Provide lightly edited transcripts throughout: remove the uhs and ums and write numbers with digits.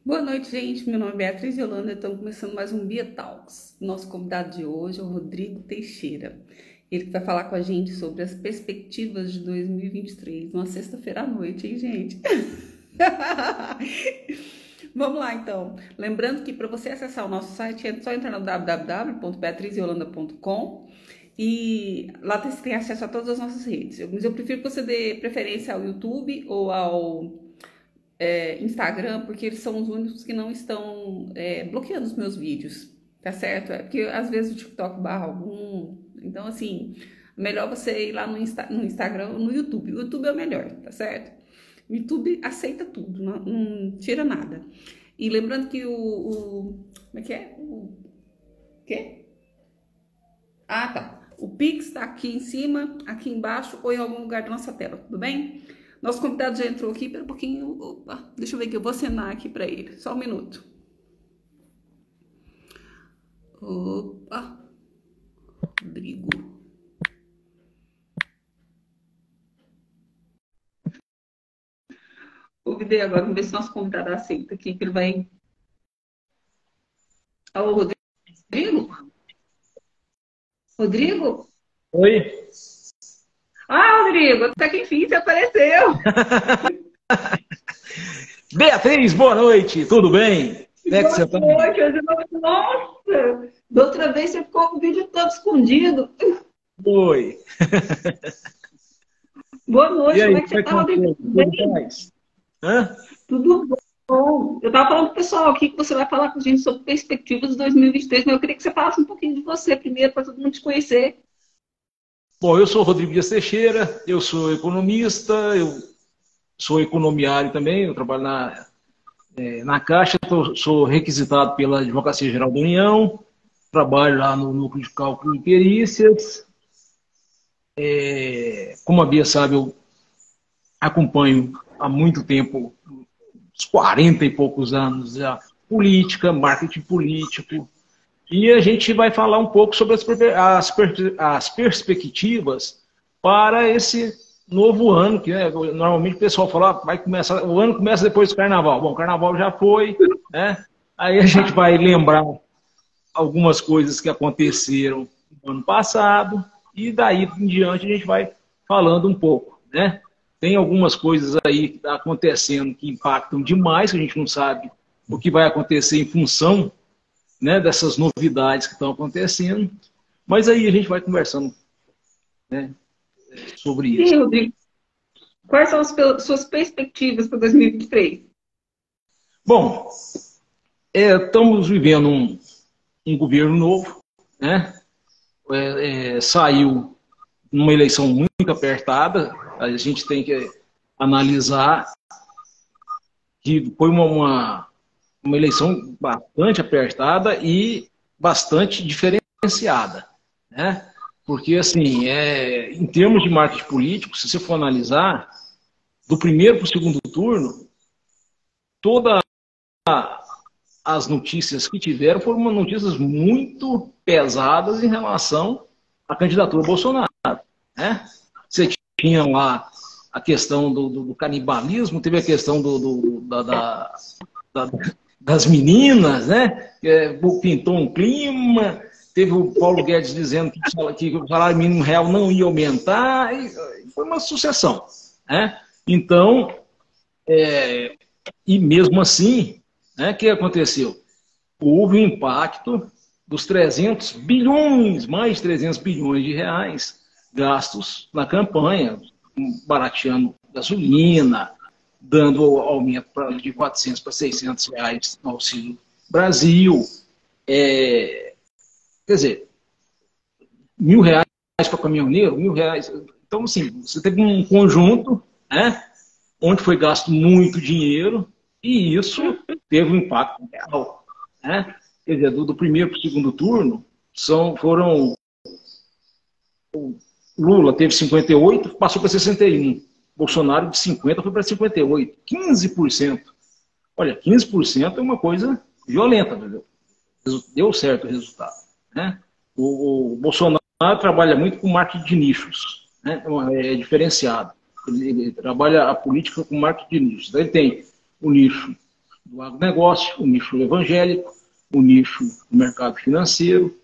Boa noite, gente. Meu nome é Beatriz Yolanda. Estamos começando mais um Bia Talks. Nosso convidado de hoje é o Rodrigo Teixeira. Ele que vai falar com a gente sobre as perspectivas de 2023, numa sexta-feira à noite, hein, gente? Vamos lá, então. Lembrando que para você acessar o nosso site é só entrar no www.beatrizyolanda.com e lá você tem acesso a todas as nossas redes. Mas eu prefiro que você dê preferência ao YouTube ou ao Instagram, porque eles são os únicos que não estão bloqueando os meus vídeos, tá certo? É porque às vezes o TikTok barra algum. Então, assim, melhor você ir lá no Instagram ou no YouTube. O YouTube é o melhor, tá certo? O YouTube aceita tudo, não tira nada. E lembrando que como é que é? O quê? Ah, tá. O Pix está aqui em cima, aqui embaixo ou em algum lugar da nossa tela, tudo bem? Nosso convidado já entrou aqui, pera um pouquinho. Opa, deixa eu ver aqui, eu vou acenar aqui para ele. Só um minuto. Opa, Rodrigo. Convidei agora, vamos ver se nosso convidado aceita aqui, que ele vai. Alô, Rodrigo? Rodrigo? Oi. Ah, Rodrigo, até que enfim você apareceu. Beatriz, boa noite, tudo bem? Como é que você Boa tá? noite, nossa! Da outra vez você ficou com o vídeo todo escondido. Oi. Boa E noite, como aí, é que como você é que tá, estão as Rodrigo? coisas? Tudo Tudo bem? paz? Hã? Tudo bom. Eu estava falando pro pessoal aqui que você vai falar com a gente sobre perspectivas de 2023, mas eu queria que você falasse um pouquinho de você primeiro, para todo mundo te conhecer. Bom, eu sou Rodrigo Dias Teixeira, eu sou economista, eu sou economiário também, eu trabalho na Caixa, sou requisitado pela Advocacia Geral da União, trabalho lá no Núcleo de Cálculo e Perícias. Como a Bia sabe, eu acompanho há muito tempo, uns 40 e poucos anos já, política, marketing político, e a gente vai falar um pouco sobre as perspectivas para esse novo ano, que né, normalmente o pessoal fala, vai começar, o ano começa depois do carnaval. Bom, o carnaval já foi, né? Aí a gente vai lembrar algumas coisas que aconteceram no ano passado, e daí em diante a gente vai falando um pouco, né? Tem algumas coisas aí que estão acontecendo que impactam demais, que a gente não sabe o que vai acontecer em função, né, dessas novidades que estão acontecendo, mas aí a gente vai conversando, né, sobre E isso. aí, Rodrigo, quais são as suas perspectivas para 2023? Bom, estamos vivendo um governo novo, né? Saiu numa eleição muito apertada, a gente tem que analisar que foi uma eleição bastante apertada e bastante diferenciada, né? Porque, assim, em termos de marketing político, se você for analisar, do primeiro para o segundo turno, todas as notícias que tiveram foram notícias muito pesadas em relação à candidatura Bolsonaro, né? Você tinha lá a questão do canibalismo, teve a questão da, das meninas, né? Pintou um clima, teve o Paulo Guedes dizendo que o salário mínimo real não ia aumentar, e foi uma sucessão, né? Então, e mesmo assim, né, o que aconteceu? Houve um impacto dos 300 bilhões, mais de 300 bilhões de reais gastos na campanha, barateando gasolina, dando aumento de 400 para 600 reais no Auxílio Brasil. Quer dizer, R$ 1.000 para caminhoneiro, R$ 1.000. Então, assim, você teve um conjunto, né, onde foi gasto muito dinheiro e isso teve um impacto real, né? Quer dizer, do primeiro para o segundo turno, foram Lula teve 58, passou para 61. Bolsonaro de 50 foi para 58. 15%. Olha, 15% é uma coisa violenta, entendeu? Deu certo o resultado, né? O Bolsonaro trabalha muito com marketing de nichos, né? É diferenciado. Ele trabalha a política com marketing de nichos. Então, ele tem o nicho do agronegócio, o nicho evangélico, o nicho do mercado financeiro,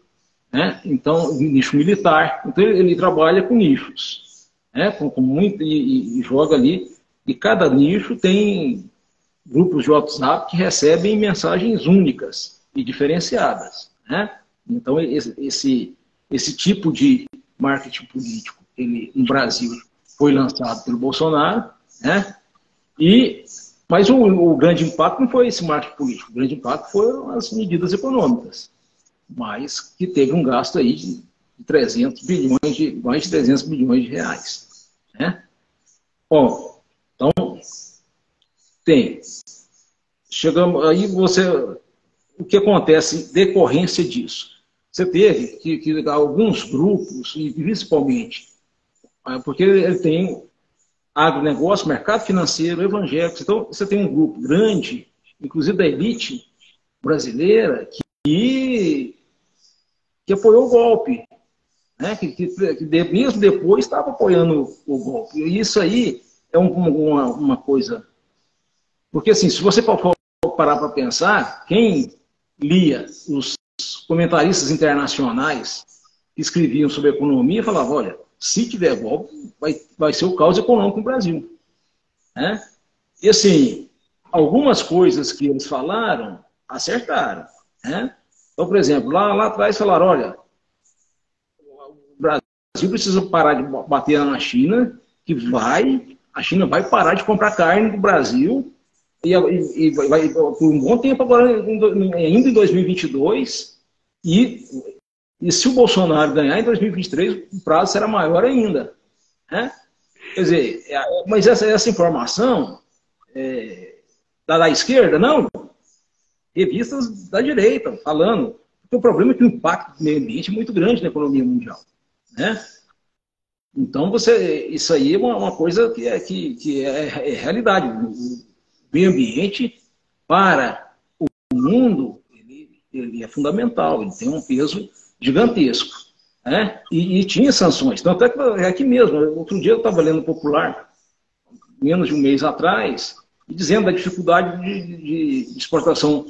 né? Então, o nicho militar. Então, ele trabalha com nichos, né? Com muito, e joga ali. E cada nicho tem grupos de WhatsApp que recebem mensagens únicas e diferenciadas, né? Então, esse tipo de marketing político, ele, no Brasil, foi lançado pelo Bolsonaro, né? Mas o grande impacto não foi esse marketing político, o grande impacto foram as medidas econômicas, mas que teve um gasto aí de 300 bilhões, mais de 300 bilhões de reais, né? Bom, então, chegamos aí, o que acontece em decorrência disso? Você teve que alguns grupos, e principalmente, porque ele tem agronegócio, mercado financeiro, evangélico, então você tem um grupo grande, inclusive da elite brasileira, que apoiou o golpe, né? Mesmo depois estava apoiando o golpe. E isso aí é uma coisa... Porque, assim, se você for parar para pensar, quem lia os comentaristas internacionais que escreviam sobre economia falava, olha, se tiver golpe, vai ser o caos econômico no Brasil, né? E, assim, algumas coisas que eles falaram, acertaram, né? Então, por exemplo, lá atrás falaram, olha, o Brasil precisa parar de bater na China, a China vai parar de comprar carne do Brasil e vai por um bom tempo agora, ainda em 2022, e se o Bolsonaro ganhar em 2023, o prazo será maior ainda, né? Quer dizer, mas essa informação da esquerda, não, revistas da direita falando, porque o problema é que o impacto do meio ambiente é muito grande na economia mundial, né? Então, isso aí é uma coisa que é realidade. O meio ambiente, para o mundo, ele é fundamental, ele tem um peso gigantesco, né? E tinha sanções. Tanto é que aqui mesmo, outro dia eu estava lendo o Popular, menos de um mês atrás, dizendo da dificuldade de exportação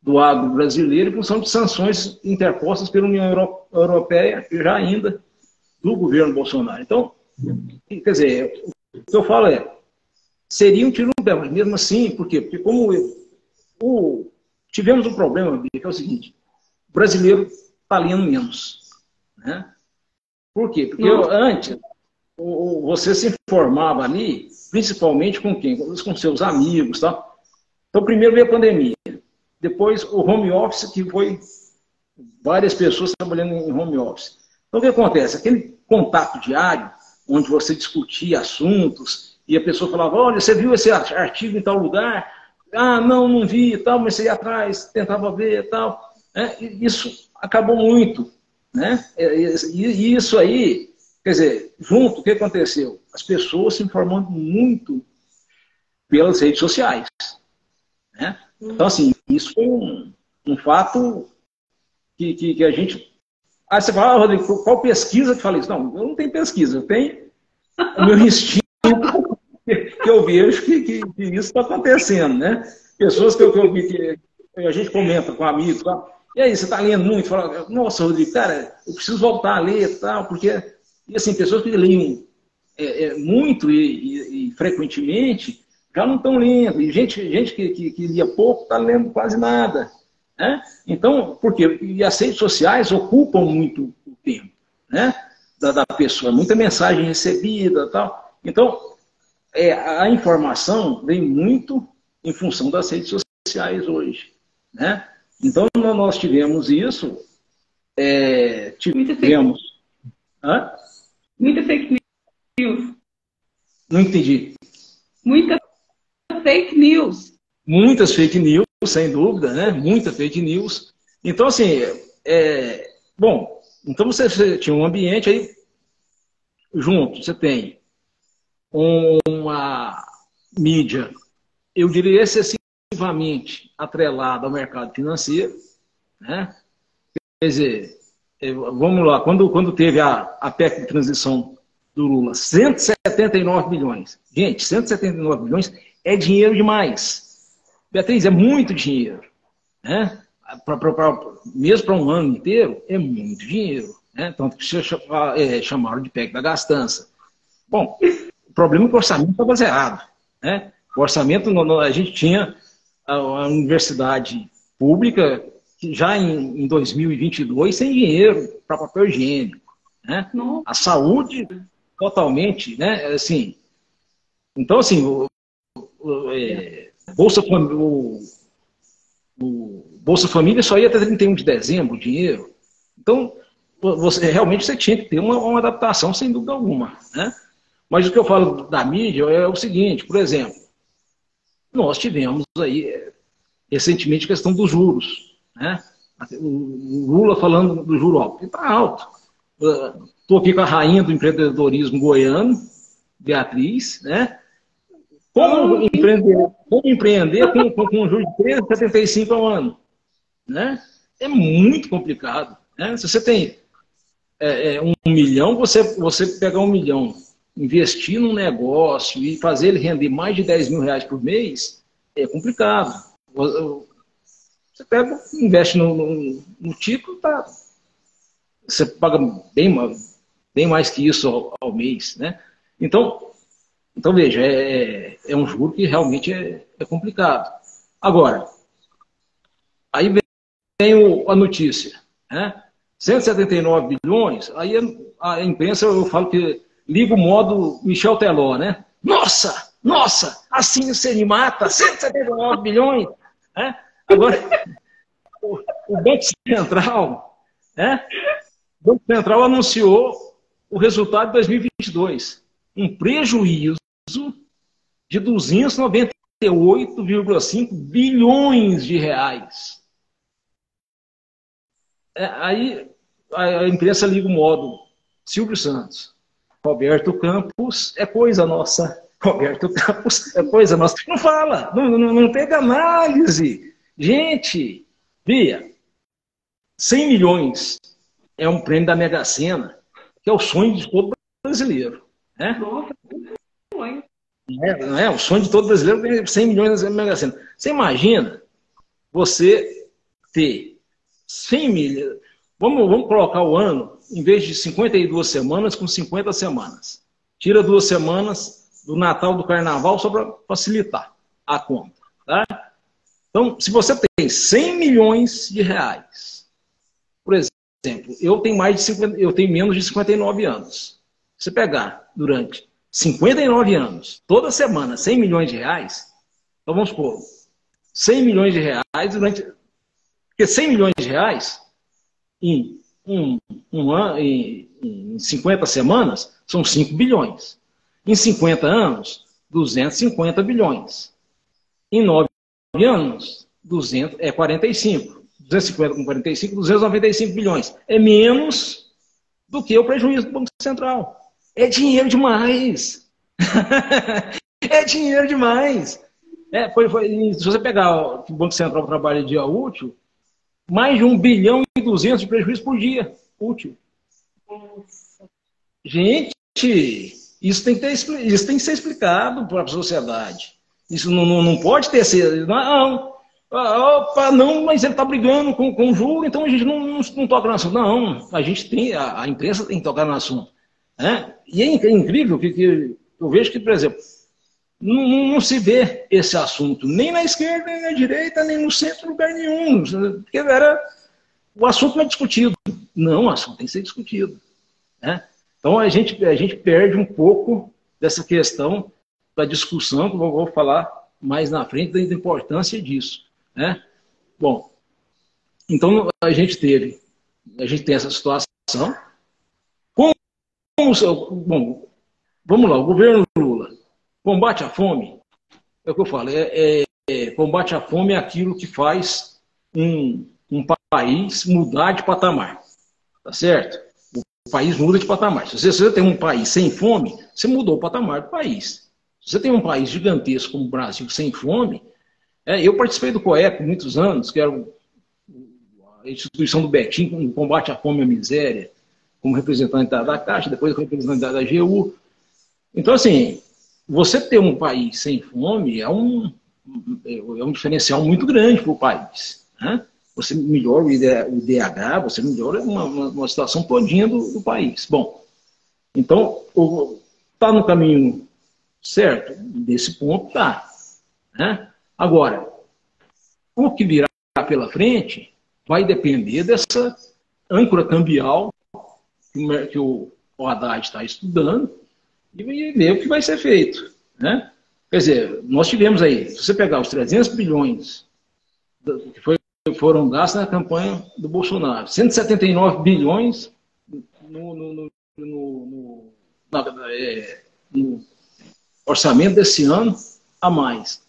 do agro brasileiro em função de sanções interpostas pela União Europeia, já ainda do governo Bolsonaro. Então, quer dizer, o que eu falo seria um tiro no pé, mas mesmo assim, por quê? Porque como tivemos um problema, que é o seguinte, o brasileiro está lendo menos, né? Por quê? Porque antes, você se informava ali, principalmente com quem? Com seus amigos, tá? Então, primeiro veio a pandemia, depois o home office, que foi várias pessoas trabalhando em home office. Então, o que acontece? Aquele contato diário, onde você discutia assuntos, e a pessoa falava, olha, você viu esse artigo em tal lugar? Ah, não vi e tal, mas você ia atrás, tentava ver e tal. Isso acabou muito, né? E isso aí, quer dizer, junto, o que aconteceu? As pessoas se informando muito pelas redes sociais, né? Então, assim, isso foi um fato que a gente... Aí você fala, Rodrigo, qual pesquisa que fala isso? Não, eu não tenho pesquisa, eu tenho o meu instinto que eu vejo que isso está acontecendo, né? Pessoas que eu vi que a gente comenta com amigos, e aí, você está lendo muito? Fala, nossa, Rodrigo, cara, eu preciso voltar a ler e tal, porque, e assim, pessoas que leem muito e frequentemente já não estão lendo, e gente que lia pouco está lendo quase nada, né? Então, por quê? E as redes sociais ocupam muito o tempo, né? Da pessoa, muita mensagem recebida e tal. Então, a informação vem muito em função das redes sociais hoje, né? Então, nós tivemos isso, tivemos... Hã? Muita fake news. Não entendi. Muita fake news. Muitas fake news, sem dúvida, né? Muita fake news. Então, assim, bom, então você tinha um ambiente aí, junto, você tem uma mídia, eu diria excessivamente atrelada ao mercado financeiro, né? Quer dizer, vamos lá, quando teve a PEC de transição do Lula, 179 bilhões. Gente, 179 bilhões é dinheiro demais. Beatriz, é muito dinheiro, né? Mesmo para um ano inteiro, é muito dinheiro, né? Tanto que chamaram de PEC da gastança. Bom, o problema é que o orçamento estava zerado, né? O orçamento, a gente tinha a universidade pública que já em 2022 sem dinheiro para papel higiênico, né? A saúde totalmente, né? Assim, então, assim, Bolsa Família só ia até 31 de dezembro, o dinheiro. Então, realmente você tinha que ter uma adaptação, sem dúvida alguma, né? Mas o que eu falo da mídia é o seguinte, por exemplo, nós tivemos aí recentemente a questão dos juros, né? O Lula falando do juro alto. Ele está alto. Estou aqui com a rainha do empreendedorismo goiano, Beatriz, né? Como empreender com um juro de 13,75 ao ano, né? É muito complicado, né? Se você tem 1 milhão, você pegar 1 milhão, investir num negócio e fazer ele render mais de 10 mil reais por mês, é complicado. Você pega, investe no título, tá, você paga bem mais que isso ao mês, né? Então veja, é um juro que realmente é complicado. Agora, aí vem a notícia, né? 179 bilhões, aí a imprensa, eu falo que liga o modo Michel Teló, né? Nossa, assim você me mata, 179 bilhões, né? Agora, o Banco Central, né? O Banco Central anunciou o resultado de 2022, um prejuízo de 298,5 bilhões de reais. Aí a imprensa liga o modo Silvio Santos. Roberto Campos é coisa nossa. Roberto Campos é coisa nossa. Não fala, não pega análise. Gente, Bia, 100 milhões é um prêmio da Mega Sena, que é o sonho de todo brasileiro. Né? Nossa, sonho. Não é? O sonho de todo brasileiro é 100 milhões na Mega Sena. Você imagina você ter 100 milhões. Vamos colocar o ano, em vez de 52 semanas, com 50 semanas. Tira 2 semanas do Natal, do Carnaval, só para facilitar a conta. Tá? Então, se você tem 100 milhões de reais, por exemplo, eu tenho menos de 59 anos. Se você pegar durante 59 anos, toda semana, 100 milhões de reais, então vamos supor, 100 milhões de reais durante... Porque 100 milhões de reais, em 50 semanas, são 5 bilhões. Em 50 anos, 250 bilhões. Em 9 anos, 45. 250 com 45, 295 bilhões. É menos do que o prejuízo do Banco Central. É dinheiro demais. É dinheiro demais. Se você pegar o Banco Central trabalha dia útil, mais de 1 bilhão e 200 de prejuízo por dia útil. Gente, isso tem que ser explicado para a sociedade. Isso não pode ter sido. Não, mas ele está brigando com o juro, então a gente não toca no assunto. Não, a imprensa tem que tocar no assunto. Né? E é incrível que eu vejo que, por exemplo, não se vê esse assunto nem na esquerda, nem na direita, nem no centro, em lugar nenhum. Porque o assunto não é discutido. Não, o assunto tem que ser discutido. Né? Então a gente perde um pouco dessa questão da discussão, que eu vou falar mais na frente, da importância disso. Né? Bom, então a gente tem essa situação. Bom, vamos lá, o governo Lula combate a fome, é o que eu falo, combate a fome é aquilo que faz um país mudar de patamar, tá certo? O país muda de patamar. Se você tem um país sem fome, você mudou o patamar do país. Se você tem um país gigantesco como o Brasil sem fome, eu participei do COEP por muitos anos, que era a instituição do Betim, no combate à fome e à miséria, como representante da Caixa, depois como representante da AGU. Então, assim, você ter um país sem fome é um é um diferencial muito grande para o país. Né? Você melhora o IDH, você melhora uma situação todinha do país. Bom, então, está no caminho certo? Desse ponto está. Né? Agora, o que virá pela frente vai depender dessa âncora cambial que o Haddad está estudando e ver o que vai ser feito. Né? Quer dizer, nós tivemos aí, se você pegar os 300 bilhões que foram gastos na campanha do Bolsonaro, 179 bilhões no orçamento desse ano a mais.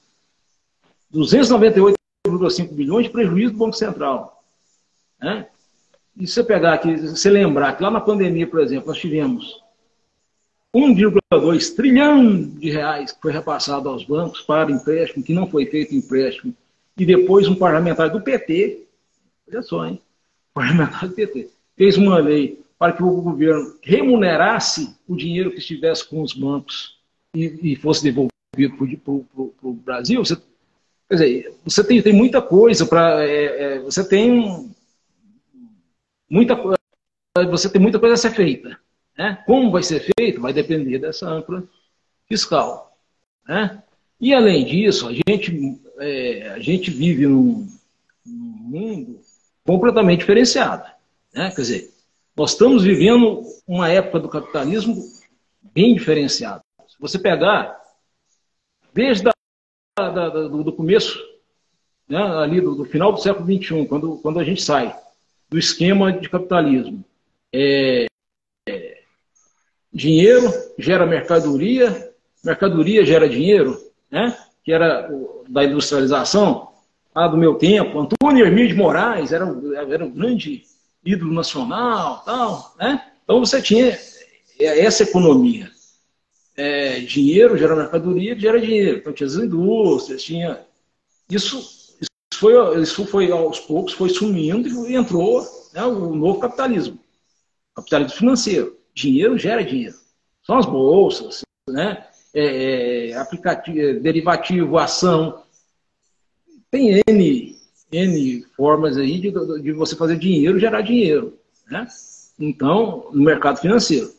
298,5 bilhões de prejuízo do Banco Central. Né? E se você pegar aqui, se você lembrar que lá na pandemia, por exemplo, nós tivemos 1,2 trilhão de reais que foi repassado aos bancos para empréstimo, que não foi feito empréstimo, e depois um parlamentar do PT, olha só, hein? Parlamentar do PT, fez uma lei para que o governo remunerasse o dinheiro que estivesse com os bancos e fosse devolvido para o Brasil. Você, quer dizer, você tem muita coisa para... você tem muita coisa a ser feita. Né? Como vai ser feito vai depender dessa âncora fiscal. Né? E, além disso, a gente vive num mundo completamente diferenciado. Né? Quer dizer, nós estamos vivendo uma época do capitalismo bem diferenciada. Se você pegar, desde do começo, né, ali do final do século XXI, quando a gente sai do esquema de capitalismo, dinheiro gera mercadoria, mercadoria gera dinheiro, né? Que era da industrialização, do meu tempo. Antônio Hermínio de Moraes era um grande ídolo nacional, tal, né? Então você tinha essa economia. Dinheiro gera mercadoria, gera dinheiro. Então tinha as indústrias, tinha... Isso foi aos poucos, foi sumindo e entrou, né, o novo capitalismo. Capitalismo financeiro. Dinheiro gera dinheiro. São as bolsas, né? Aplicativo, derivativo, ação. Tem N formas aí de você fazer dinheiro gerar dinheiro. Né? Então, no mercado financeiro.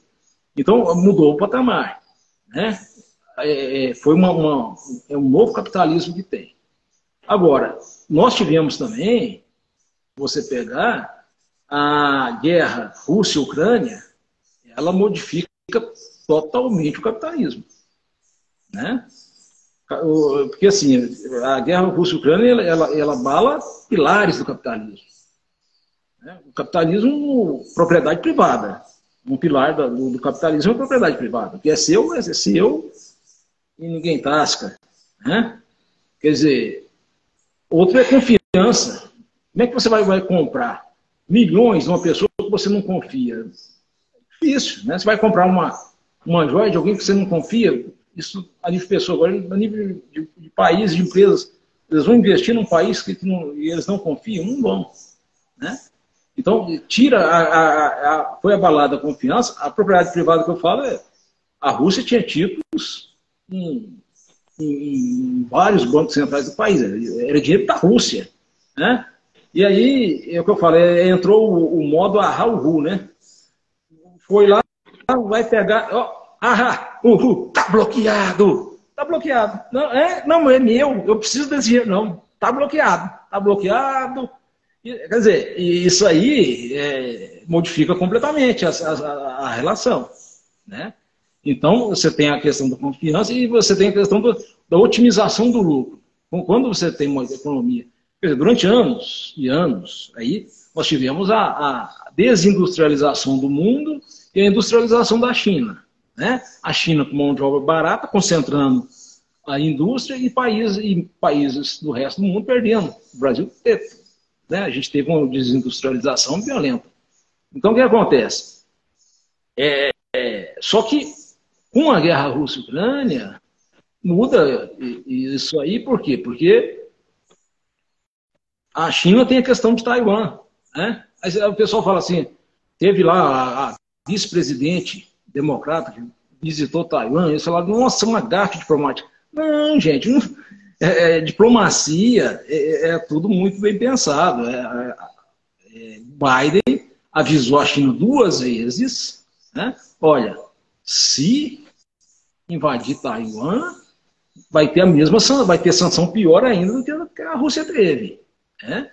Então, mudou o patamar. Né? Foi um novo capitalismo que tem. Agora, nós tivemos também, você pegar a guerra Rússia-Ucrânia, ela modifica totalmente o capitalismo. Né? Porque, assim, a guerra Rússia-Ucrânia, ela abala pilares do capitalismo. Né? O capitalismo, propriedade privada. Um pilar do capitalismo é a propriedade privada. O que é seu e ninguém tasca. Né? Quer dizer, outro é confiança. Como é que você vai comprar milhões de uma pessoa que você não confia? Difícil, né? Você vai comprar uma joia de alguém que você não confia, isso a nível de pessoa, agora a nível de países, de empresas, eles vão investir num país que eles não confiam, não vão. Né? Então, foi abalada a confiança. A propriedade privada que eu falo a Rússia tinha títulos em vários bancos centrais do país, era dinheiro da Rússia. Né? E aí, é o que eu falo, entrou o modo Raul, né? Foi lá, vai pegar, tá bloqueado. Tá bloqueado. Não é meu, eu preciso desse dinheiro. Não, tá bloqueado. Tá bloqueado. Quer dizer, isso aí modifica completamente a relação. Né? Então, você tem a questão da confiança e você tem a questão da otimização do lucro. Então, quando você tem uma economia... Quer dizer, durante anos e anos, aí, nós tivemos a desindustrialização do mundo e a industrialização da China. Né? A China com mão de obra barata, concentrando a indústria e países do resto do mundo perdendo. O Brasil teve, né? A gente teve uma desindustrialização violenta. Então, o que acontece? Só que com a guerra Rússia-Ucrânia, muda isso aí, por quê? Porque a China tem a questão de Taiwan. Né? Aí o pessoal fala assim, teve lá a vice-presidente democrata que visitou Taiwan, eles falaram, nossa, uma gafe diplomática. Não, gente, Diplomacia é tudo muito bem pensado. Biden avisou a China 2 vezes, né? Olha, se invadir Taiwan, vai ter vai ter sanção pior ainda do que a Rússia teve, né?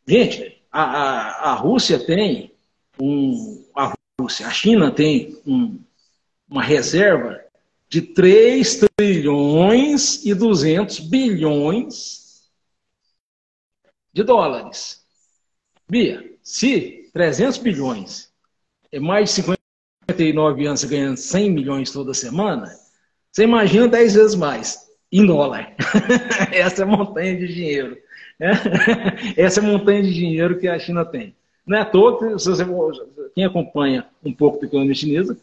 Gente, a Rússia tem a China tem uma reserva de 3 trilhões e 200 bilhões de dólares. Bia, se 300 bilhões é mais de 59 anos ganhando 100 milhões toda semana, você imagina 10 vezes mais em dólar. Essa é a montanha de dinheiro. Essa é a montanha de dinheiro que a China tem. Não é à toa que quem acompanha um pouco da economia chinesa,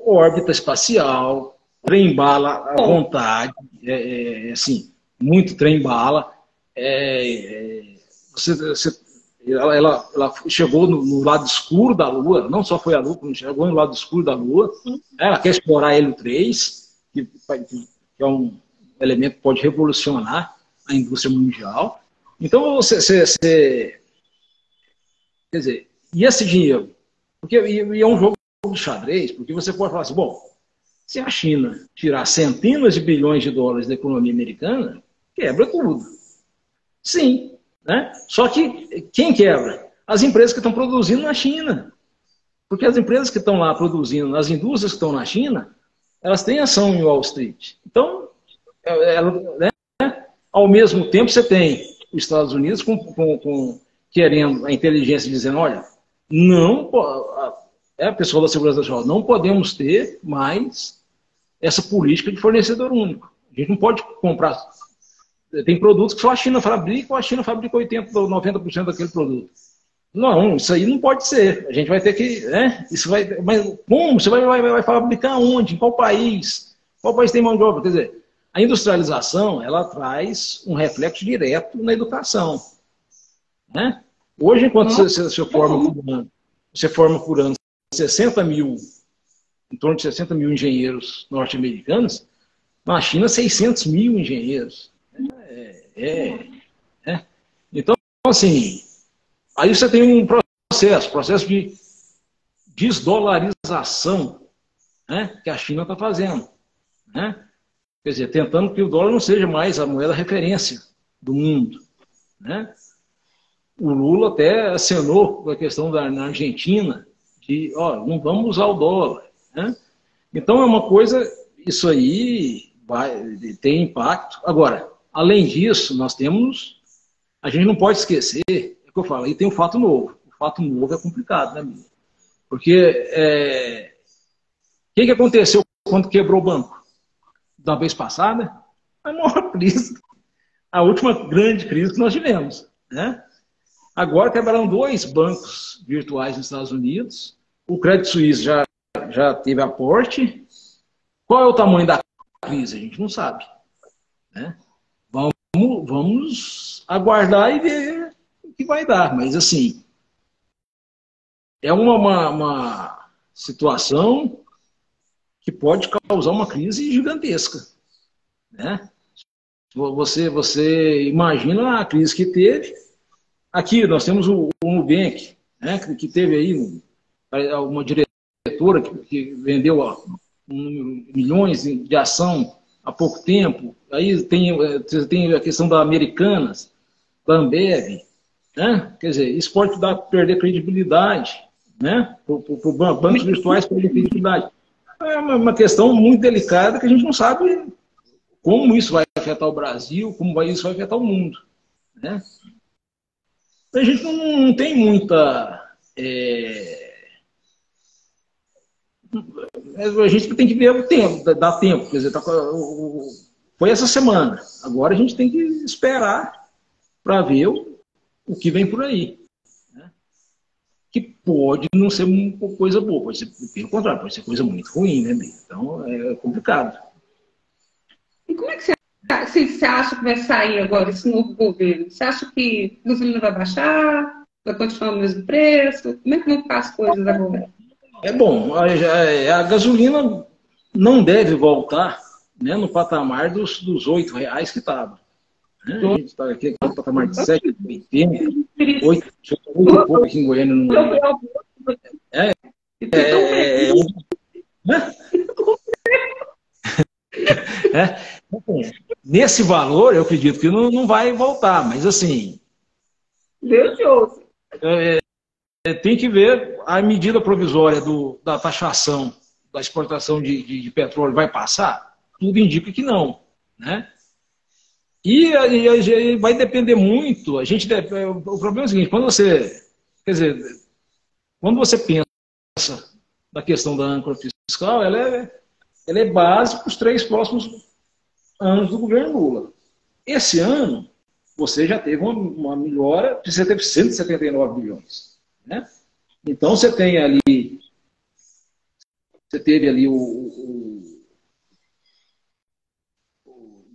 órbita espacial, trem-bala à vontade, assim, muito trem-bala. Ela chegou no lado escuro da Lua, não só foi a Lua, como chegou no lado escuro da Lua. Ela quer explorar Hélio 3, que é um elemento que pode revolucionar a indústria mundial. Então, quer dizer, e esse dinheiro? Porque é um jogo de xadrez, porque você pode falar assim, bom, se a China tirar centenas de bilhões de dólares da economia americana, quebra tudo. Sim, né? Só que quem quebra? As empresas que estão produzindo na China. Porque as empresas que estão lá produzindo, as indústrias que estão na China, elas têm ação em Wall Street. Então, né? Ao mesmo tempo, você tem os Estados Unidos querendo a inteligência dizendo, olha, não, a pessoa da segurança nacional, não podemos ter mais essa política de fornecedor único. A gente não pode comprar. Tem produtos que só a China fabrica, ou a China fabrica 80% ou 90% daquele produto. Não, isso aí não pode ser. A gente vai ter que. Isso vai, mas como? Você vai fabricar onde? Em qual país? Qual país tem mão de obra? Quer dizer, a industrialização, ela traz um reflexo direto na educação. Né? Hoje, enquanto você forma por ano 60 mil, em torno de 60 mil engenheiros norte-americanos, na China 600 mil engenheiros. Então, assim, aí você tem um processo de desdolarização, né, que a China está fazendo. Né? Quer dizer, tentando que o dólar não seja mais a moeda referência do mundo. Né? O Lula até acenou com a questão na Argentina, de, não vamos usar o dólar. Né? Então é uma coisa, isso aí tem impacto. Agora, além disso, a gente não pode esquecer, é o que eu falo, aí tem um fato novo. O fato novo é complicado, né, amigo? Porque o que aconteceu quando quebrou o banco? Da vez passada, a maior crise, a última grande crise que nós tivemos. Né? Agora quebraram 2 bancos virtuais nos Estados Unidos, o Credit Suisse já teve aporte. Qual é o tamanho da crise? A gente não sabe. Né? Vamos aguardar e ver o que vai dar. Mas, assim, é uma situação que pode causar uma crise gigantesca. Né? Você imagina a crise que teve. Aqui nós temos o Nubank, né, que teve aí uma diretora que vendeu milhões de ação há pouco tempo. Aí você tem a questão da Americanas, da Ambev. Né? Quer dizer, isso pode perder credibilidade. Né? Para bancos virtuais perder credibilidade. É uma questão muito delicada que a gente não sabe como isso vai afetar o Brasil, como isso vai afetar o mundo. Né? A gente não tem muita... A gente tem que ver o tempo, dá tempo. Quer dizer, foi essa semana. Agora a gente tem que esperar para ver o que vem por aí. Né? Que pode não ser uma coisa boa, pode ser, pelo contrário, pode ser coisa muito ruim, né, Bia? Então é complicado. E como é que você acha que vai sair agora esse novo governo? Você acha que a gasolina vai baixar? Vai continuar o mesmo preço? Como é que vão ficar as coisas agora? É bom, a gasolina não deve voltar né, no patamar dos R$ 8 que estava. Né? A gente está aqui no patamar de 7,80, 8 e pouco aqui em Goiânia. É, é, é, né? Nesse valor, eu acredito que não vai voltar, mas assim. Deus te ouça. Tem que ver a medida provisória da taxação da exportação de petróleo vai passar? Tudo indica que não. Né? E vai depender muito. O problema é o seguinte: quando você pensa na questão da âncora fiscal, ela é base para os 3 próximos anos do governo Lula. Esse ano, você já teve uma melhora, você teve 179 bilhões. Né? Então, você teve ali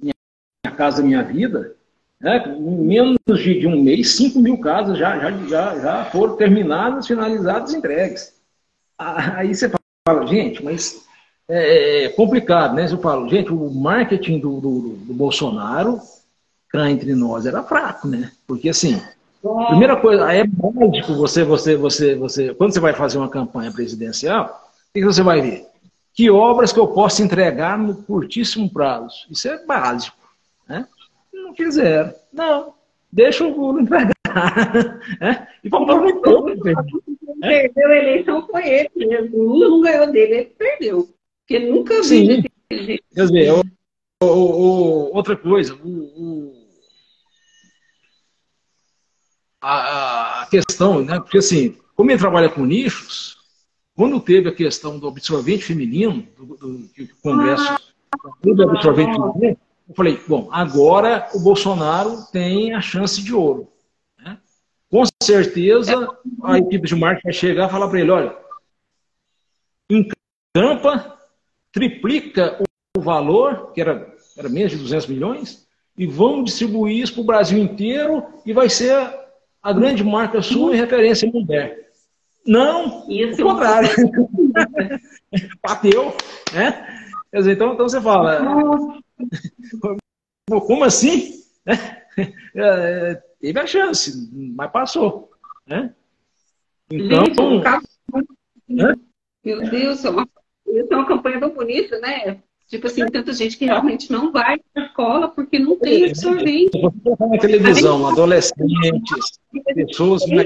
Minha Casa Minha Vida, né? Em menos de um mês, 5 mil casas já foram terminadas, finalizadas, entregues. Aí você fala, gente, mas é complicado, né? Eu falo, gente, o marketing do Bolsonaro, cá entre nós, era fraco, né? Porque assim, primeira coisa, é básico quando você vai fazer uma campanha presidencial, o que você vai ver? Que obras que eu posso entregar no curtíssimo prazo? Isso é básico, né? Não quiseram. Não, deixa o Lula entregar. Né? E faltava muito pouco. Perdeu a eleição foi ele mesmo. O Lula não ganhou dele, ele perdeu. Porque nunca vi desse jeito. Quer dizer, outra coisa, a questão, né? Porque assim, como ele trabalha com nichos, quando teve a questão do absorvente feminino, que o Congresso do absorvente feminino, eu falei, bom, agora o Bolsonaro tem a chance de ouro. Né? Com certeza a equipe de marketing vai chegar e falar para ele, olha, encampa, triplica o valor, que era menos de 200 milhões, e vamos distribuir isso para o Brasil inteiro e vai ser a grande marca sua e referência mundial. Não, o contrário. Bateu, né? Quer dizer, então você fala, como assim? Teve a chance, mas passou. Né? Então, meu Deus, isso é uma campanha tão bonita, né? Tipo assim, tanta gente que realmente não vai para a escola porque não tem absorvente. Você na televisão, adolescentes, pessoas né,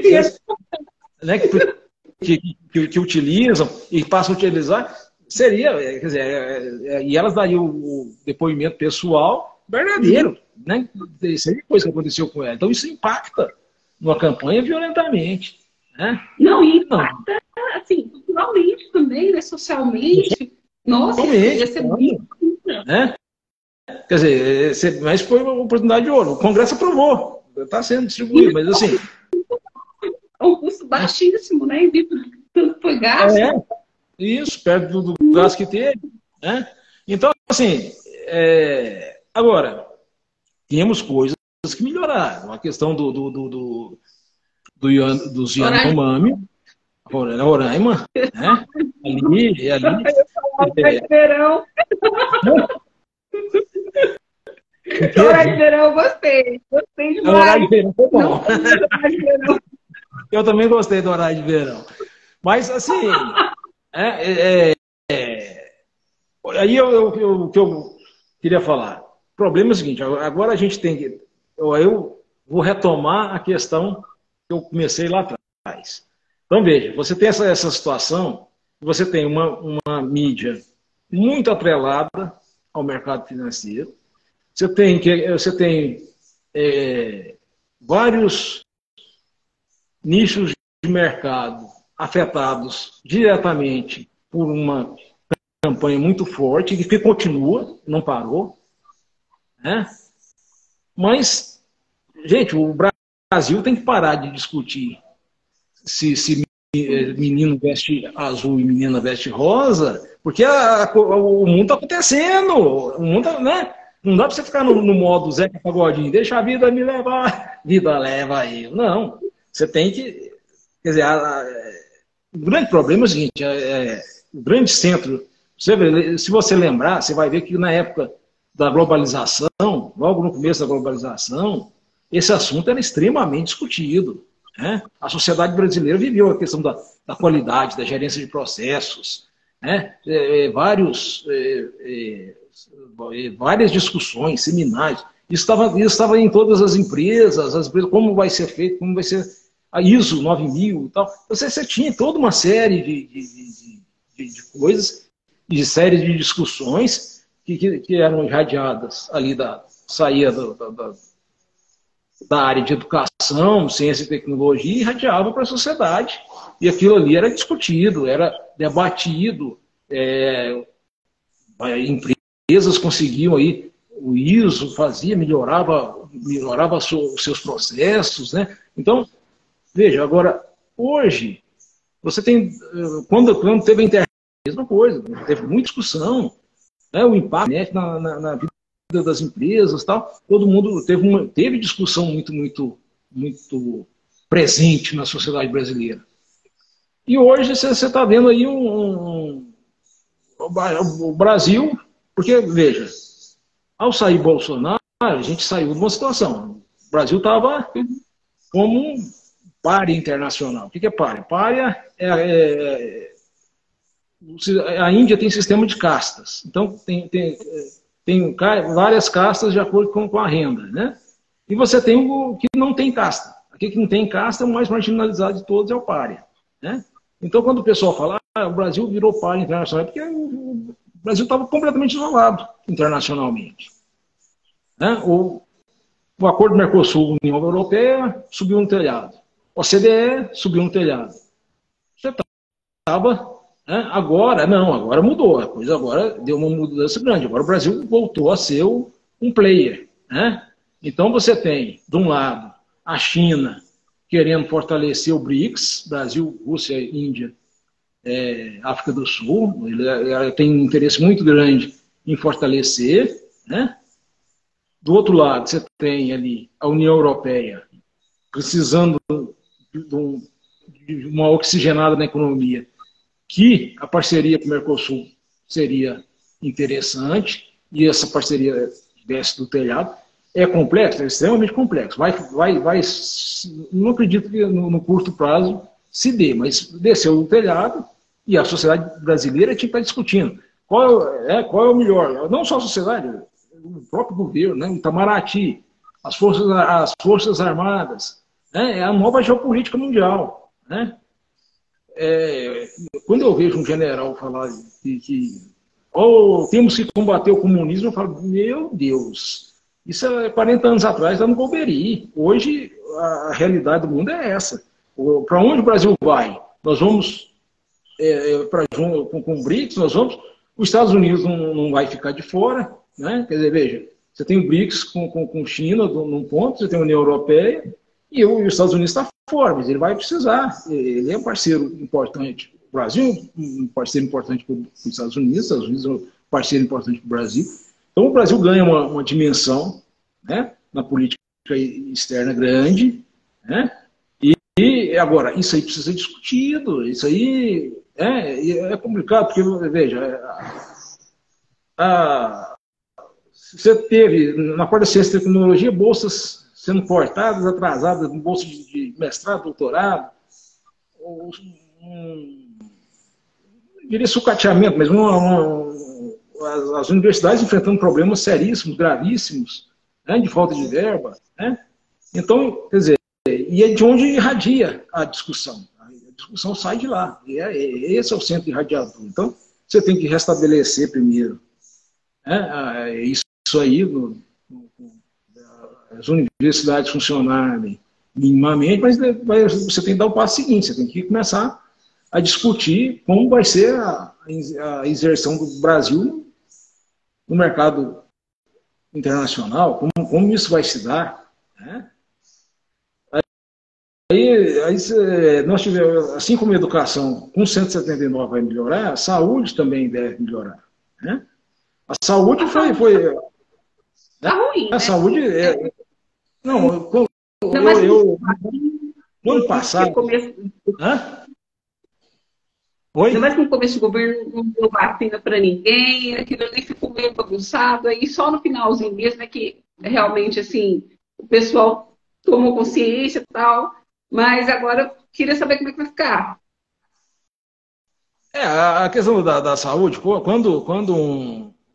que utilizam e passam a utilizar, seria, quer dizer, e elas dariam o depoimento pessoal verdadeiro, né? Isso aí coisa que aconteceu com ela. Então isso impacta numa campanha violentamente. Né? Não, e impacta, assim, culturalmente também, né? Socialmente. Nossa, ia ser muito. Né? Quer dizer, mas foi uma oportunidade de ouro. O Congresso aprovou, está sendo distribuído, mas assim. É um custo baixíssimo, né? E tanto foi gasto. Isso, perto do gasto que teve. Né? Então, assim, agora, temos coisas que melhoraram. A questão dos Yanomami, Roraima, né? Ali. Verão. Horário de verão, eu gostei. Gostei demais. Horário de verão foi bom. Eu também gostei do horário de verão. Mas, assim, aí o que eu queria falar. O problema é o seguinte, agora a gente tem que... Eu vou retomar a questão que eu comecei lá atrás. Então, veja, você tem essa situação, você tem uma mídia muito atrelada ao mercado financeiro, você tem vários nichos de mercado afetados diretamente por uma campanha muito forte, que continua, não parou. Né? Mas, gente, o Brasil tem que parar de discutir se menino veste azul e menina veste rosa, porque o mundo está acontecendo. O mundo, né? Não dá para você ficar no modo Zeca Pagodinho, deixa a vida me levar, vida leva eu. Não, você tem que... Quer dizer, o grande problema é o seguinte, o grande centro Se você lembrar, você vai ver que na época da globalização, logo no começo da globalização, esse assunto era extremamente discutido, né? A sociedade brasileira viveu a questão da qualidade, da gerência de processos, né? Várias discussões, seminários. Isso estava em todas as empresas, como vai ser feito, como vai ser a ISO 9000 e tal. Você tinha toda uma série de coisas, de série de discussões que eram irradiadas ali saía da área de educação, ciência e tecnologia e irradiava para a sociedade. E aquilo ali era discutido, era debatido, empresas conseguiam aí, o ISO melhorava os seus processos, né? Então, veja, agora, hoje, você tem, quando teve a internet, a mesma coisa, teve muita discussão, né? O impacto na vida das empresas, tal, todo mundo teve discussão muito presente na sociedade brasileira. E hoje você está vendo aí o Brasil, porque, veja, ao sair Bolsonaro, a gente saiu de uma situação. O Brasil estava como um pária internacional. O que é pária? Pária a Índia tem sistema de castas. Então, tem várias castas de acordo com a renda, né? E você tem o que não tem casta. Aquele que não tem casta, o mais marginalizado de todos é o pária, né? Então, quando o pessoal fala, o Brasil virou pária internacional, é porque o Brasil estava completamente isolado internacionalmente, né? O acordo Mercosul-União Europeia subiu no telhado. O OCDE subiu no telhado. Você estava... Agora mudou, a coisa agora deu uma mudança grande. Agora o Brasil voltou a ser um player, né? Então você tem, de um lado, a China querendo fortalecer o BRICS, Brasil, Rússia, Índia, África do Sul. Ele tem um interesse muito grande em fortalecer, né? Do outro lado, você tem ali a União Europeia precisando de uma oxigenada na economia, que a parceria com o Mercosul seria interessante, e essa parceria desce do telhado. É complexo, é extremamente complexo. Não acredito que no curto prazo se dê, mas desceu do telhado e a sociedade brasileira tinha que estar discutindo qual é o melhor. Não só a sociedade, o próprio governo, né? O Itamaraty, as Forças Armadas, né? É a nova geopolítica mundial, né? Quando eu vejo um general falar que temos que combater o comunismo, eu falo, meu Deus, isso é 40 anos atrás, lá no Golbery. Hoje, a realidade do mundo é essa. Para onde o Brasil vai? Nós vamos com o BRICS, os Estados Unidos não vai ficar de fora, né? Quer dizer, veja, você tem o BRICS com China num ponto, você tem a União Europeia, e os Estados Unidos está fora, mas ele vai precisar. Ele é um parceiro importante. O Brasil é um parceiro importante para os Estados Unidos é um parceiro importante para o Brasil. Então, o Brasil ganha uma dimensão, né, na política externa grande, né? E agora, isso aí precisa ser discutido. Isso aí é complicado, porque, veja, você teve, na parte da ciência e tecnologia, bolsas sendo cortadas, atrasadas, bolsa de mestrado, doutorado, diria sucateamento, mas as universidades enfrentando problemas seríssimos, gravíssimos, né, de falta de verba, né? Então, quer dizer, e é de onde irradia a discussão. A discussão sai de lá. Esse é o centro irradiador. Então, você tem que restabelecer primeiro, né, isso aí, as universidades funcionarem minimamente, mas você tem que dar o passo seguinte, você tem que começar a discutir como vai ser a inserção do Brasil no mercado internacional, como isso vai se dar, né? Aí nós tivemos, assim como a educação com 179 vai melhorar, a saúde também deve melhorar, né? A saúde foi tá ruim, a né? saúde não, no ano passado. Oi? Ainda mais que no começo do governo não deu vacina para ninguém, aquilo ali ficou meio bagunçado, aí só no finalzinho mesmo é que realmente, assim, o pessoal tomou consciência e tal, mas agora eu queria saber como é que vai ficar. A questão da saúde,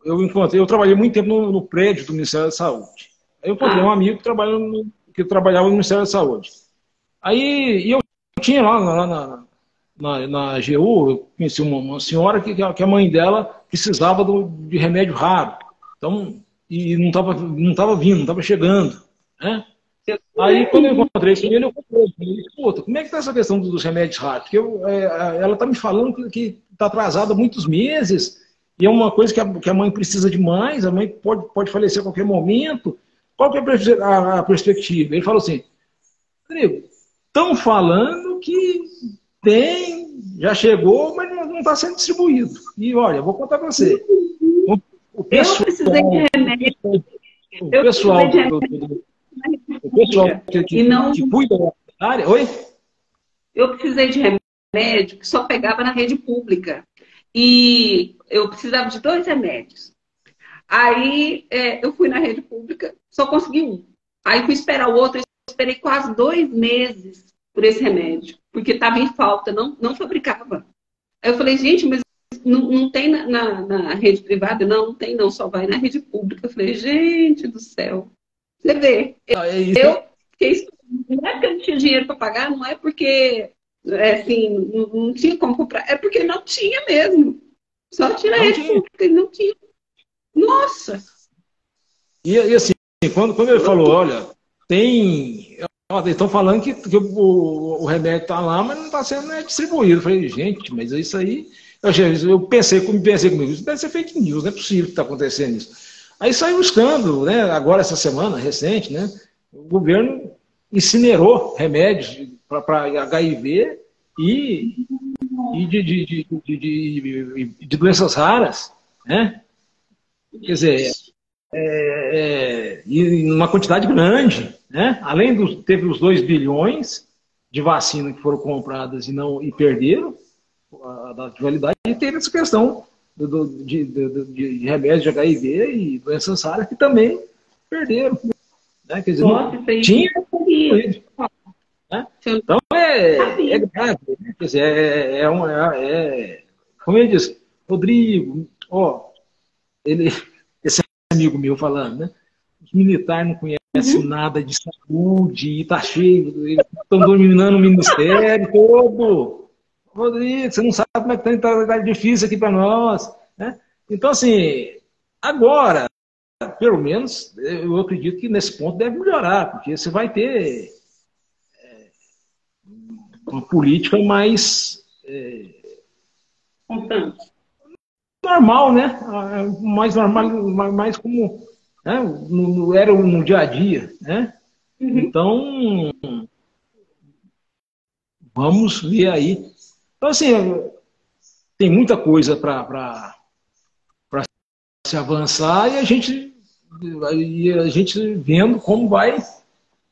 eu encontrei, eu trabalhei muito tempo no prédio do Ministério da Saúde. Aí eu encontrei um Ah, amigo que trabalhava no Ministério da Saúde. Aí e eu tinha lá na AGU, eu conheci uma senhora que a mãe dela precisava de remédio raro. Então, e não tava vindo, não estava chegando. Né? Aí, quando eu encontrei com ele, eu falei, puta, como é que está essa questão dos remédios raros? Porque ela está me falando que está atrasada há muitos meses, e é uma coisa que a mãe precisa demais, a mãe pode falecer a qualquer momento. Qual que é a perspectiva? Ele falou assim, Rodrigo, estão falando que já chegou, mas não está sendo distribuído. E olha, vou contar para você. O eu pessoal, precisei de remédio, o eu precisei pessoal, de do, remédio do, do- na o pessoal República, e não, que cuida da área. Oi? eu precisei de remédio que só pegava na rede pública. E eu precisava de 2 remédios. Aí eu fui na rede pública, só consegui um. Aí fui esperar o outro, eu esperei quase 2 meses por esse remédio, porque estava em falta, não fabricava. Aí eu falei, gente, mas não tem na rede privada? Não tem não, só vai na rede pública. Eu falei, gente do céu. Você vê, É isso. eu fiquei não é porque eu não tinha dinheiro para pagar, não é porque assim, não tinha como comprar, é porque não tinha mesmo. Só tinha na Não rede tinha. pública e não tinha. Nossa! E assim, quando ele falou, olha, eles estão falando que o remédio está lá, mas não está sendo distribuído. Eu falei, gente, mas isso aí. Eu pensei comigo, isso deve ser fake news, não é possível que está acontecendo isso. Aí saiu um escândalo, né? Agora, essa semana, recente, né? O governo incinerou remédios para HIV e de doenças raras, né? Quer dizer, e em uma quantidade grande, né? Além teve os 2 bilhões de vacina que foram compradas e perderam da validade, e teve essa questão de remédios de HIV e doenças raras que também perderam, né? Quer dizer, Nossa, não isso aí tinha, eu sabia. né? Eu Então é sabia. grave, né? Quer dizer, como ele diz, Rodrigo, ó, esse amigo meu falando, né? Os militares não conhecem Uhum. nada de saúde, e tá cheio, eles estão dominando o ministério todo. Rodrigo, você não sabe como é que tá difícil aqui para nós. Né? Então, assim, agora, pelo menos, eu acredito que nesse ponto deve melhorar, porque você vai ter uma política mais Contando. normal, né? Mais normal, mais como né? Era no dia a dia, né? Uhum. Então, vamos ver aí. Então, assim, tem muita coisa para se avançar e a gente vendo como vai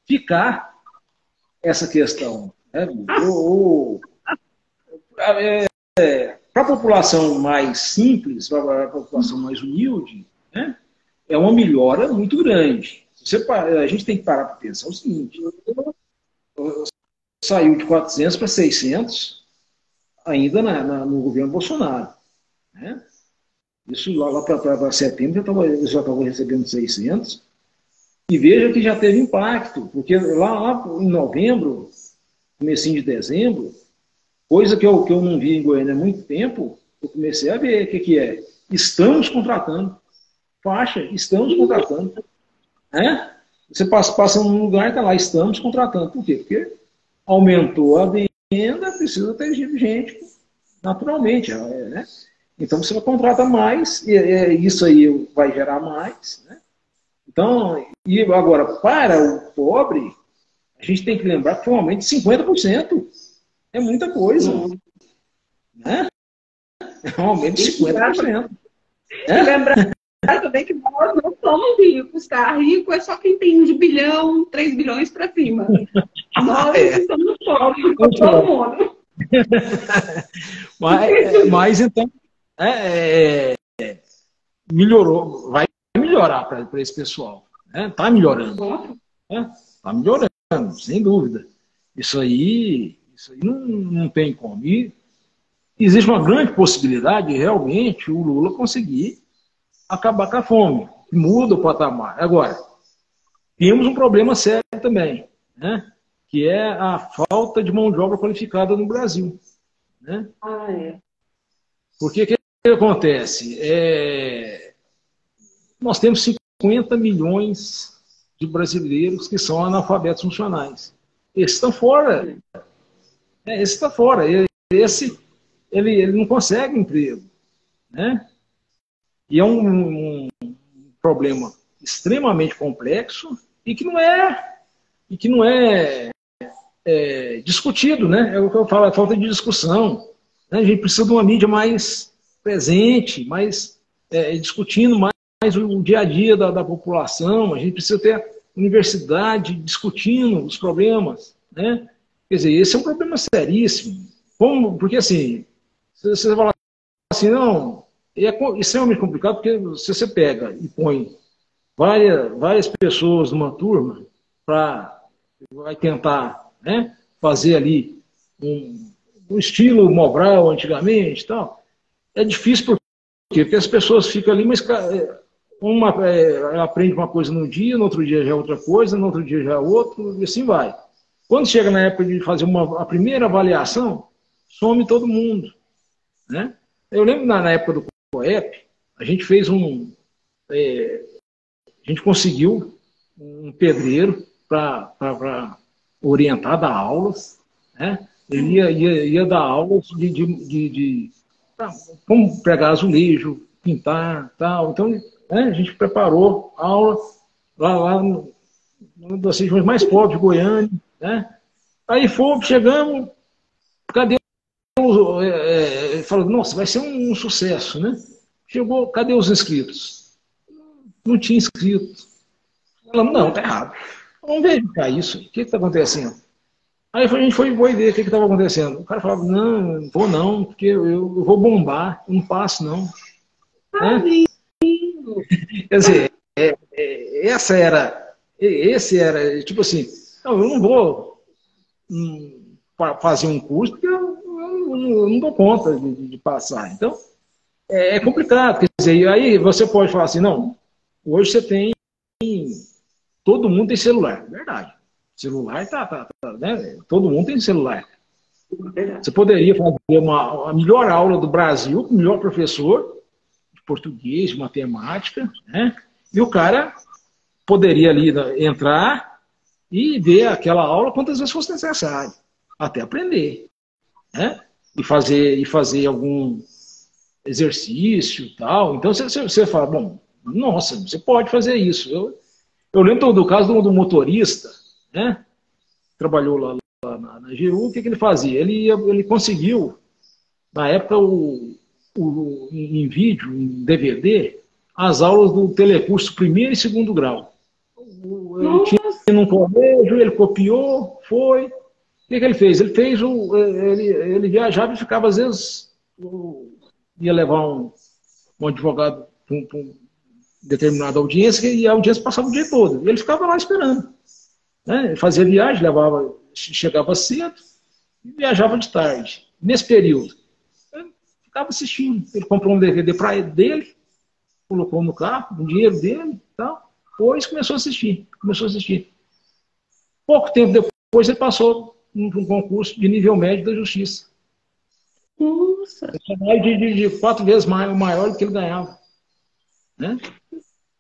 ficar essa questão. Né? Para a população mais simples, para a população mais humilde, né? É uma melhora muito grande. A gente tem que parar para pensar o seguinte: saiu de 400 para 600 ainda no governo Bolsonaro. Né? Isso lá para setembro eles já estavam recebendo 600. E veja que já teve impacto, porque lá em novembro, comecinho de dezembro, coisa que eu não vi em Goiânia há muito tempo, eu comecei a ver o que é. Estamos contratando. Faixa, estamos contratando. Né? Você passa num lugar e está lá, estamos contratando. Por quê? Porque aumentou a venda, precisa ter gente naturalmente. Né? Então você contrata mais, e isso aí vai gerar mais. Né? Então, e agora, para o pobre, a gente tem que lembrar que foi um aumento de 50%. É muita coisa. Uhum. Né? É um aumento de 50%. E lembrar também que nós não somos ricos, tá? Rico é só quem tem 1 bilhão, 3 bilhões para cima. Nós somos pobres, todo mundo. Mas então, melhorou, vai melhorar para esse pessoal. Está melhorando. Está melhorando, sem dúvida. Isso aí não tem como. E existe uma grande possibilidade de realmente o Lula conseguir acabar com a fome. Muda o patamar. Agora, temos um problema sério também, né? Que é a falta de mão de obra qualificada no Brasil. Né? Porque o que acontece? Nós temos 50 milhões de brasileiros que são analfabetos funcionais. Esses estão fora. Esse está fora. Ele não consegue emprego. Né? E é um problema extremamente complexo e que não é discutido, né? É o que eu falo, é falta de discussão. Né? A gente precisa de uma mídia mais presente, mais discutindo mais o dia a dia da população. A gente precisa ter a universidade discutindo os problemas. Né? Quer dizer, esse é um problema seríssimo. Porque assim, se você falar assim, não, é extremamente complicado, porque se você pega e põe várias pessoas numa turma vai tentar, né, fazer ali um estilo Mobral antigamente e tal, é difícil porque as pessoas ficam ali, mas ela aprende uma coisa num dia, no outro dia já é outra coisa, no outro dia já é outro, e assim vai. Quando chega na época de fazer a primeira avaliação, some todo mundo. Né? Eu lembro na época do COEP, a gente fez a gente conseguiu um pedreiro para orientar, dar aulas. Né? Ele ia dar aulas como pregar azulejo, pintar, tal. Então, né, a gente preparou aula lá no das regiões mais pobres de Goiânia. Né? Aí chegamos, cadê falou, nossa, vai ser um sucesso, né? Chegou, cadê os inscritos? Não tinha inscrito. Falamos, não, tá errado. Vamos verificar isso. O que está acontecendo? Aí a gente foi ver o que estava acontecendo. O cara falava, não vou não, porque eu vou bombar, eu não passo não. Né? Quer dizer, esse era, tipo assim, não, eu não vou fazer um curso porque eu não dou conta de passar. Então, é complicado. Quer dizer, aí você pode falar assim, não, hoje você tem, todo mundo tem celular. Verdade. Celular né? Todo mundo tem celular. Você poderia fazer a melhor aula do Brasil com o melhor professor de português, de matemática, né? E o cara poderia ali entrar e ver aquela aula quantas vezes fosse necessário, até aprender. Né? E fazer algum exercício e tal. Então você fala, bom, nossa, você pode fazer isso. Eu lembro do caso do motorista, né? Trabalhou lá na GU, o que ele fazia? Ele conseguiu, na época, em vídeo, em DVD, as aulas do telecurso primeiro e segundo grau. Ele tinha num colégio, ele copiou, foi. O que ele fez? Ele viajava e ficava, às vezes, ia levar um advogado para determinada audiência, e a audiência passava o dia todo. E ele ficava lá esperando. Né? Ele fazia viagem, chegava cedo e viajava de tarde. Nesse período, ele ficava assistindo. Ele comprou um DVD para dele, colocou no carro, o dinheiro dele e tal. Depois começou a assistir. Pouco tempo depois, ele passou num concurso de nível médio da Justiça. Nossa! De 4 vezes maior do que ele ganhava. Né?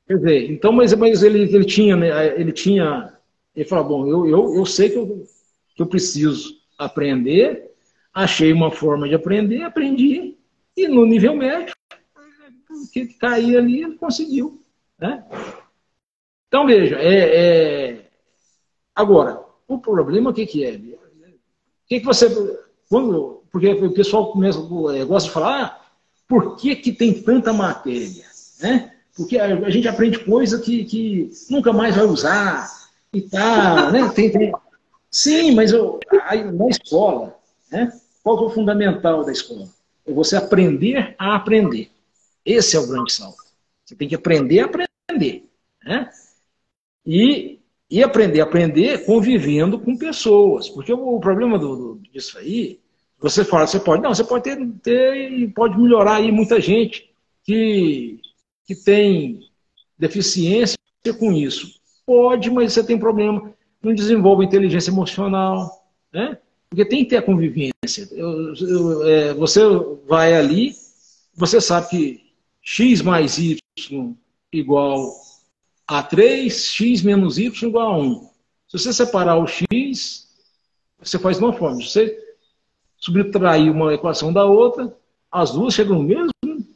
Quer dizer, então, mas ele tinha, né, ele falou, bom, eu sei que eu preciso aprender, achei uma forma de aprender, aprendi, e no nível médio, o que caía ali, ele conseguiu. Né? Então, veja, agora, o problema o que é? O que você... Porque o pessoal gosta de falar, por que tem tanta matéria? Né? Porque a gente aprende coisa que nunca mais vai usar e tá, né? Sim, mas na escola, né? qual que é o fundamental da escola? É você aprender a aprender. Esse é o grande salto. Você tem que aprender a aprender. Né? E aprender a aprender convivendo com pessoas. Porque o problema disso aí, você fala, você pode ter e pode melhorar aí muita gente que tem deficiência com isso. Pode, mas você tem problema. Não desenvolve inteligência emocional, né? Porque tem que ter a convivência. Você vai ali, você sabe que x mais y igual a 3, x menos y igual a 1. Se você separar o x, você faz de uma forma. Se você subtrair uma equação da outra, as duas chegam no mesmo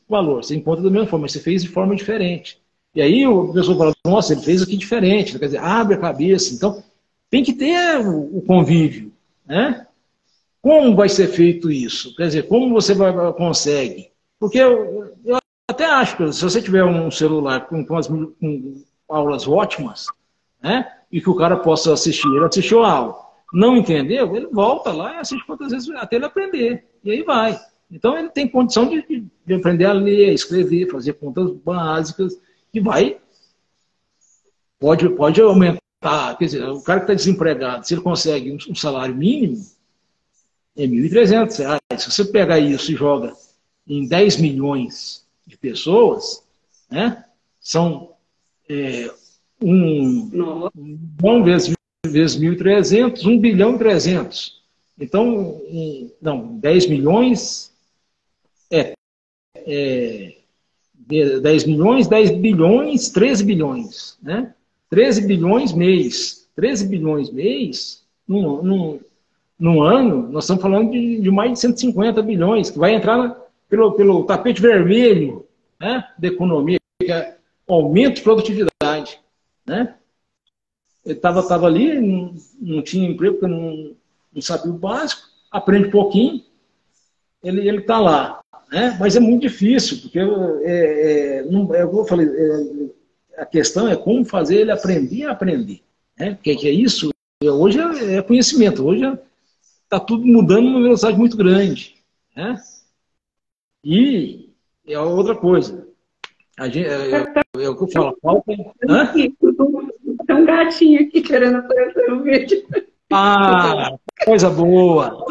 valor. Você encontra da mesma forma, mas você fez de forma diferente. E aí a pessoa fala, nossa, ele fez aqui diferente. Quer dizer, abre a cabeça. Então, tem que ter o convívio. Né? Como vai ser feito isso? Quer dizer, como você consegue? Porque eu até acho que se você tiver um celular com aulas ótimas, né, e que o cara possa assistir, ele assistiu a aula, não entendeu, ele volta lá e assiste quantas vezes até ele aprender. E aí vai. Então ele tem condição de aprender a ler, escrever, fazer contas básicas, e pode aumentar. Quer dizer, o cara que está desempregado, se ele consegue um salário mínimo, é R$ 1.300. Se você pegar isso e joga em 10 milhões de pessoas, né, são bom vezes 1.300, 1 bilhão e 300. Então, 10 milhões 10 milhões, 10 bilhões, 13 bilhões. Né? 13 bilhões mês. 13 bilhões mês, num ano, nós estamos falando de mais de 150 bilhões, que vai entrar pelo tapete vermelho, né, da economia, que é aumento de produtividade. Né? Ele estava ali, não tinha emprego, porque não sabia o básico, aprende um pouquinho, ele está lá. Né? Mas é muito difícil, porque como eu falei, a questão é como fazer ele aprender a aprender. Né? Porque é isso, hoje é conhecimento, hoje está tudo mudando numa velocidade muito grande. Né? E é outra coisa. É o que eu falo. Falta. Tem um gatinho aqui querendo aparecer no vídeo. Ah, coisa boa.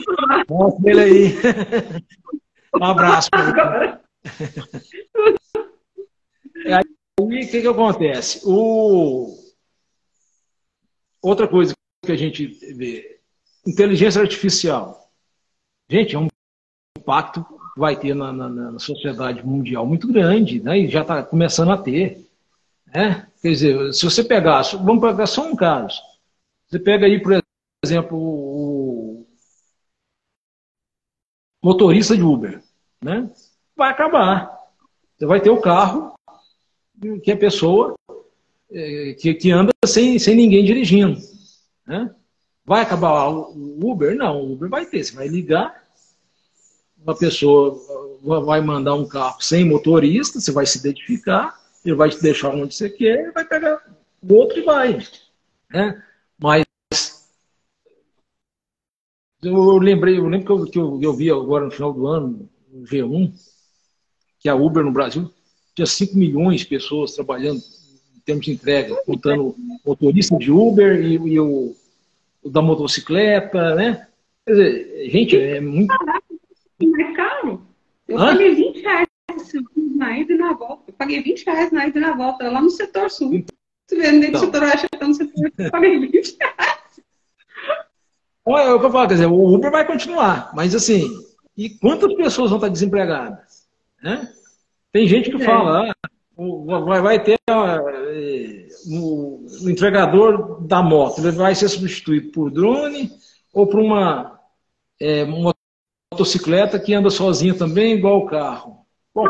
Mostra ele aí. Um abraço. Aí o que acontece? Outra coisa que a gente vê, inteligência artificial. Gente, é um impacto que vai ter na sociedade mundial muito grande, né? E já está começando a ter. Né? Quer dizer, se você pegar, vamos pegar só um caso. Você pega aí, por exemplo, o motorista de Uber. Né? Vai acabar. Você vai ter o carro que a pessoa que anda sem ninguém dirigindo. Né? Vai acabar o Uber? Não, o Uber vai ter. Você vai ligar, uma pessoa vai mandar um carro sem motorista, você vai se identificar, ele vai te deixar onde você quer, vai pegar o outro e vai. Né? Mas eu lembro que eu vi agora no final do ano, no G1, que a Uber no Brasil tinha 5 milhões de pessoas trabalhando em termos de entrega, contando motorista de Uber e o da motocicleta, né? Quer dizer, gente, é muito... Mais caro. Eu paguei R$20 na ida e na volta. Eu paguei R$20 na ida e na volta, lá no setor sul. Você vê, nem no setor oeste, no setor, eu paguei R$20. É o que eu falo, quer dizer, o Uber vai continuar, mas assim, e quantas pessoas vão estar desempregadas? Né? Tem gente que fala, vai ter o entregador da moto, ele vai ser substituído por drone ou por uma motocicleta que anda sozinha também, igual o carro. Bom,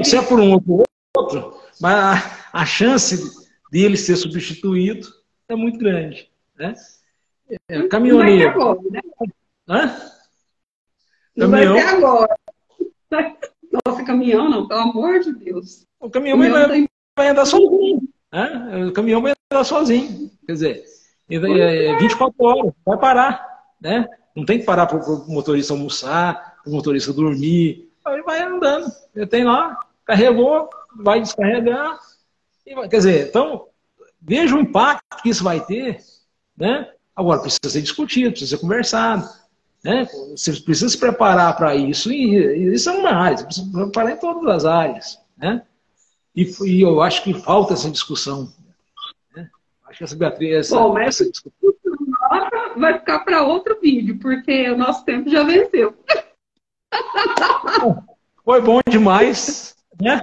se é por um ou por outro, mas a chance dele ser substituído é muito grande. Né? Caminhoneiro. Não vai ter agora, né? Não Caminhão. vai ter agora. Nossa, caminhão não, pelo amor de Deus. O caminhão vai andar sozinho. Né? O caminhão vai andar sozinho. Quer dizer, 24 horas, vai parar. Né? Não tem que parar para o motorista almoçar, para o motorista dormir. Ele vai andando. Ele tem lá, carregou, vai descarregar. Quer dizer, então, veja o impacto que isso vai ter, né? Agora, precisa ser discutido, precisa ser conversado, né? Você precisa se preparar para isso, e isso é uma área, você precisa se preparar em todas as áreas, né? E eu acho que falta essa discussão, né? Acho que essa Beatriz, Bom, mas essa discussão vai ficar para outro vídeo, porque o nosso tempo já venceu. foi bom demais, né?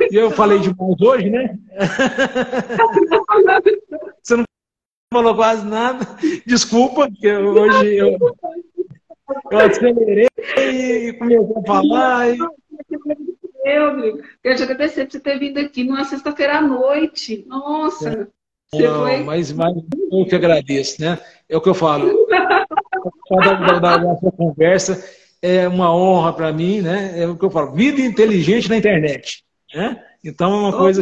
E eu falei demais hoje, né? Você não falou quase nada. Desculpa, porque hoje eu acelerei e comecei a falar. Eu te agradecer por você ter vindo aqui numa sexta-feira à noite. Nossa, você Não, foi. mas eu que agradeço, né? É o que eu falo. Da nossa conversa é uma honra para mim, né? É o que eu falo. Vida inteligente na internet, né? Então é uma coisa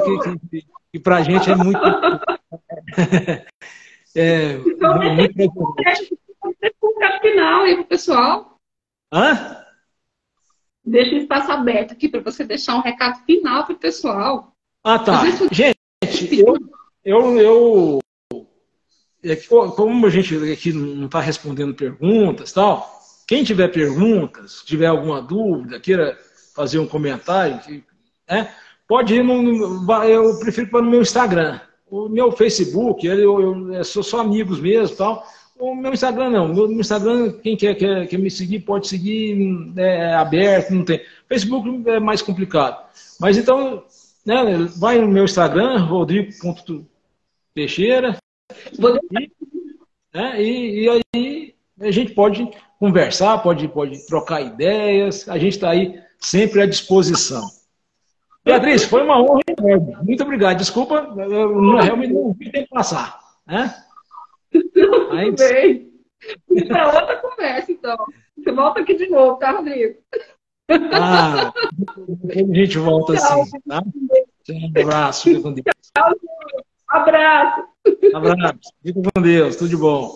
que para a gente é muito. Então, Muito deixa um recado final aí pro pessoal. Hã? Deixa o espaço aberto aqui para você deixar um recado final pro pessoal. Ah, tá. Às vezes, Gente, como a gente aqui não está respondendo perguntas e tal, quem tiver perguntas, tiver alguma dúvida, queira fazer um comentário, né, pode ir eu prefiro para no meu Instagram. O meu Facebook, eu sou só amigos mesmo e tal. O meu Instagram não. O meu Instagram, quem quer me seguir, pode seguir, é aberto, não tem. Facebook é mais complicado. Mas então, né, vai no meu Instagram, rodrigo.teixeira, e aí a gente pode conversar, pode trocar ideias, a gente está aí sempre à disposição. Beatriz, foi uma honra enorme. Muito obrigado. Desculpa, eu realmente não vi o tempo passar. Né? Tudo bem. Isso é outra conversa, então. Você volta aqui de novo, tá, Rodrigo? Ah, a gente volta assim, tá? Um abraço, fica com Deus. Abraço. Abraço, fica com Deus, tudo de bom.